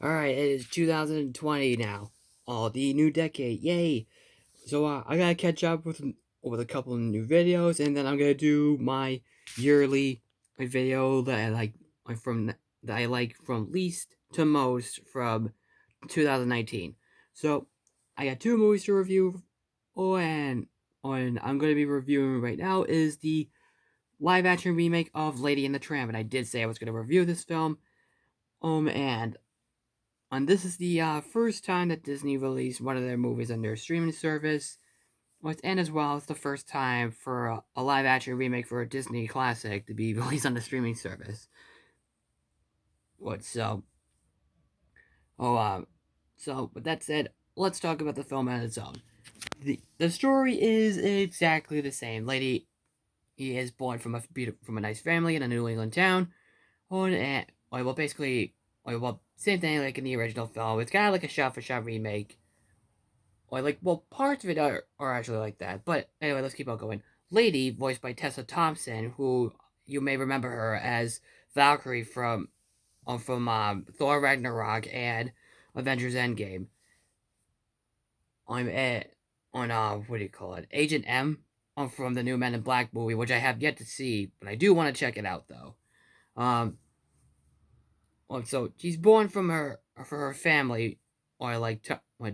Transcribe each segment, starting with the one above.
Alright, it is 2020 now. Oh, the new decade, yay! So, I gotta catch up with a couple of new videos, and then I'm gonna do my yearly video that I like from least to most from 2019. So, I got two movies to review. And I'm gonna be reviewing right now is the live action remake of Lady and the Tramp, and I did say I was gonna review this film. And this is the first time that Disney released one of their movies on their streaming service. And as well, it's the first time for a live action remake for a Disney classic to be released on the streaming service. What so? Oh, so with that said, let's talk about the film on its own. The story is exactly the same. Lady he is born from a nice family in a New England town. Same thing like in the original film. It's kind of like a shot-for-shot remake. Parts of it are actually like that. But anyway, let's keep on going. Lady, voiced by Tessa Thompson, who you may remember her as Valkyrie from Thor Ragnarok and Avengers Endgame. I'm at on what do you call it? Agent M from the new Men in Black movie, which I have yet to see, but I do want to check it out though. Um, so she's born for her family,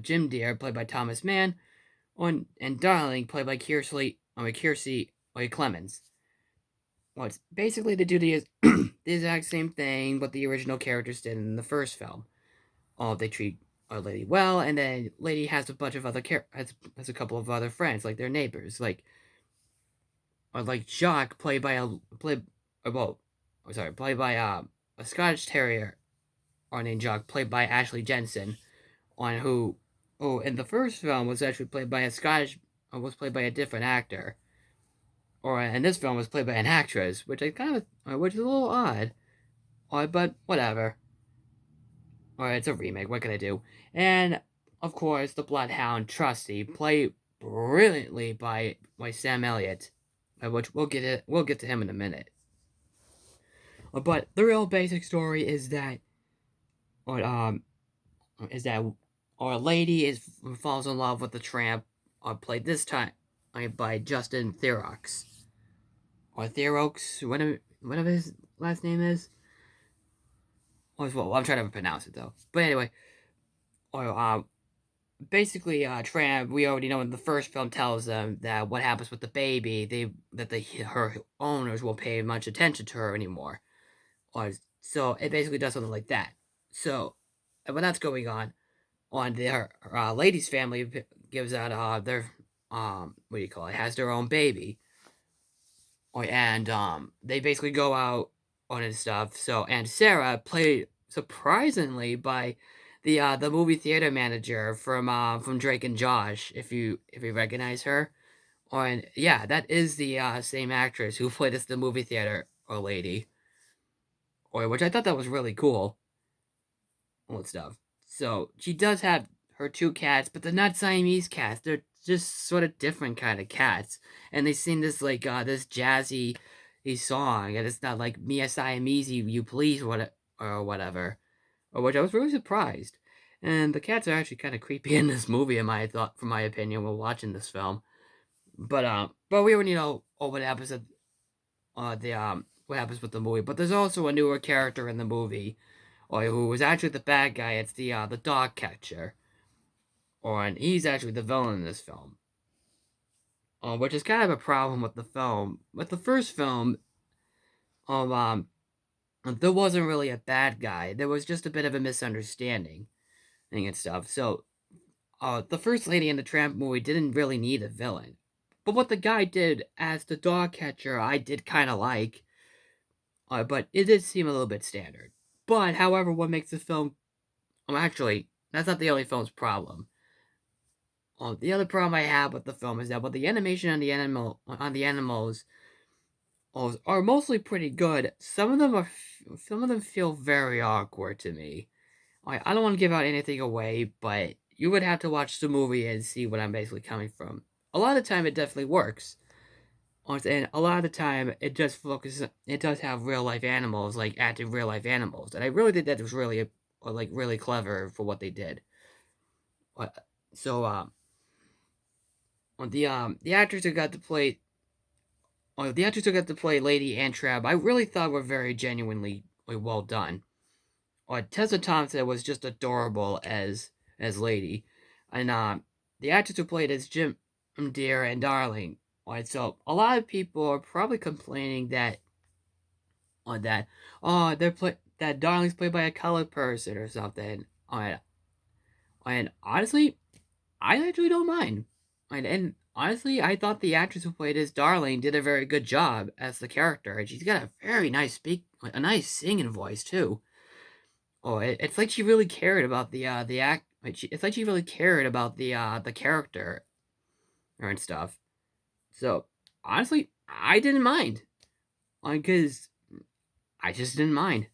Jim Deere, played by Thomas Mann, and Darling, played by Kiersey Clemens. Well, it's basically they do the exact same thing what the original characters did in the first film. They treat our lady well, and then lady has a bunch of has a couple of other friends, like their neighbors, like Jacques, played by a Scottish Terrier, named Jacques, played by Ashley Jensen, on who in the first film was actually played by was played by a different actor, or in this film was played by an actress, which is a little odd, but whatever. Or it's a remake. What can I do? And of course, the Bloodhound Trusty, played brilliantly by Sam Elliott, which we'll get to him in a minute. But the real basic story or is that our lady falls in love with the tramp, played this time by Justin Theroux, or Theroux, whatever his last name is. Well, I'm trying to pronounce it though. But anyway, or basically, Tramp, we already know in the first film tells them that what happens with the baby, her owners won't pay much attention to her anymore. So it basically does something like that. So when that's going on their lady's family gives out their what do you call it, has their own baby, and they basically go out on and stuff. So and Sarah, played surprisingly by the movie theater manager from Drake and Josh, if you recognize her. And yeah, that is the same actress who played as the movie theater lady, or which I thought that was really cool and stuff. So she does have her two cats, but they're not Siamese cats. They're just sort of different kind of cats, and they sing this jazzy song, and it's not like Mia Siamese, you please, or whatever, or which I was really surprised. And the cats are actually kind of creepy in this movie, from my opinion, while watching this film. But we already know what happens with the movie. But there's also a newer character in the movie, or who was actually the bad guy. It's the dog catcher, and he's actually the villain in this film. Which is kind of a problem with the film. With the first film, um, um, there wasn't really a bad guy. There was just a bit of a misunderstanding and stuff. So, the first Lady and the Tramp movie didn't really need a villain. But what the guy did as the dog catcher, I did kind of like. But it did seem a little bit standard. But, however, what makes the film... actually, that's not the only film's problem. The other problem I have with the film is that the animation on the animals are mostly pretty good. Some of them feel very awkward to me. I don't want to give out anything away, but you would have to watch the movie and see what I'm basically coming from. A lot of the time, it definitely works, and a lot of the time, it just focuses. It does have real life animals, like active real life animals, and I really think that was really or like really clever for what they did. So the actors who got to play Lady and Tramp, I really thought were very genuinely well done. Tessa Thompson was just adorable as Lady, and the actors who played as Jim, Dear, and Darling. So a lot of people are probably complaining that on that, that Darling's played by a colored person or something. And honestly, I actually don't mind. And honestly, I thought the actress who played his Darling did a very good job as the character, and she's got a very a nice singing voice too. It's like she really cared about the act. It's like she really cared about the character and stuff. So honestly, I didn't mind, because I just didn't mind.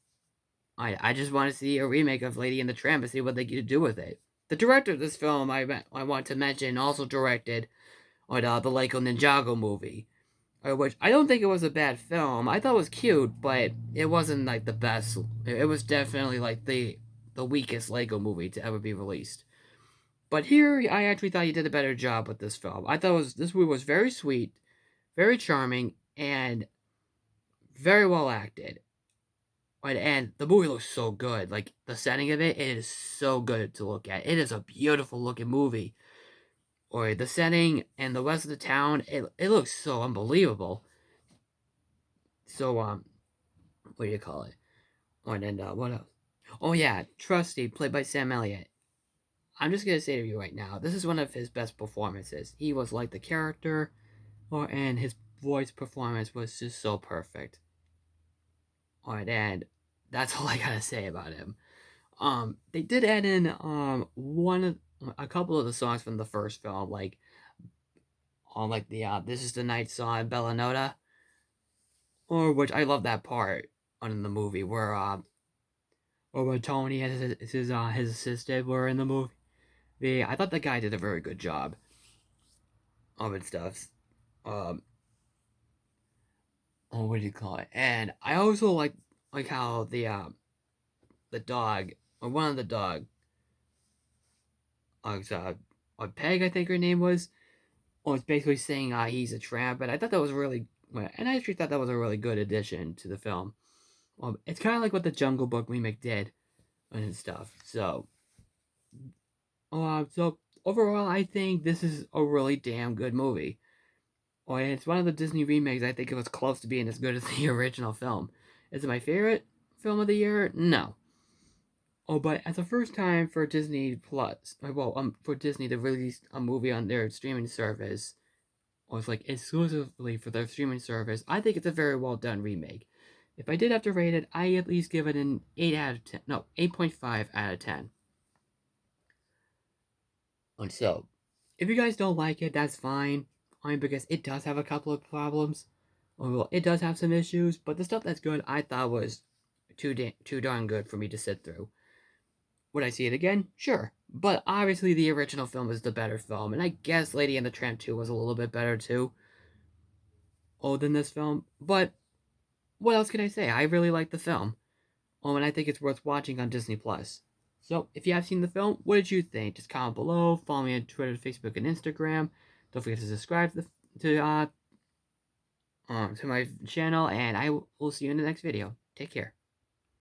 I just want to see a remake of Lady and the Tramp and see what they could do with it. The director of this film, I want to mention, also directed the Lego Ninjago movie, which I don't think it was a bad film. I thought it was cute, but it wasn't like the best. It was definitely like the weakest Lego movie to ever be released. But here, I actually thought he did a better job with this film. I thought this movie was very sweet, very charming, and very well acted. And the movie looks so good. Like the setting of it is so good to look at. It is a beautiful looking movie. The setting and the rest of the town, it looks so unbelievable. So what do you call it? What else? Oh yeah, Trusty, played by Sam Elliott. I'm just gonna say to you right now, this is one of his best performances. He was like the character, and his voice performance was just so perfect. And that's all I gotta say about him. They did add in a couple of the songs from the first film, like on like the "This Is the Night" song, Bella Nota, or which I love that part on the movie where or when Tony and his assistant were in the movie. I thought the guy did a very good job of it stuff. Um, what do you call it? And I also like how the dog, or one of the dog, Peg, I think her name was basically saying he's a tramp, and I thought that was really, and I actually thought that was a really good addition to the film. It's kind of like what the Jungle Book remake did and stuff. So overall, I think this is a really damn good movie. And it's one of the Disney remakes I think it was close to being as good as the original film. Is it my favorite film of the year? No. But as a first time for Disney Plus, for Disney to release a movie on their streaming service, or it's like exclusively for their streaming service, I think it's a very well done remake. If I did have to rate it, I at least give it an 8 out of 10. No, 8.5 out of 10. And so, if you guys don't like it, that's fine. Because it does have a couple of problems. Well, it does have some issues, but the stuff that's good, I thought was too darn good for me to sit through. Would I see it again? Sure. But obviously, the original film is the better film, and I guess Lady and the Tramp 2 was a little bit better too. Than this film. But what else can I say? I really like the film. And I think it's worth watching on Disney Plus. So, if you have seen the film, what did you think? Just comment below. Follow me on Twitter, Facebook, and Instagram. Don't forget to subscribe to my channel, and I will see you in the next video. Take care.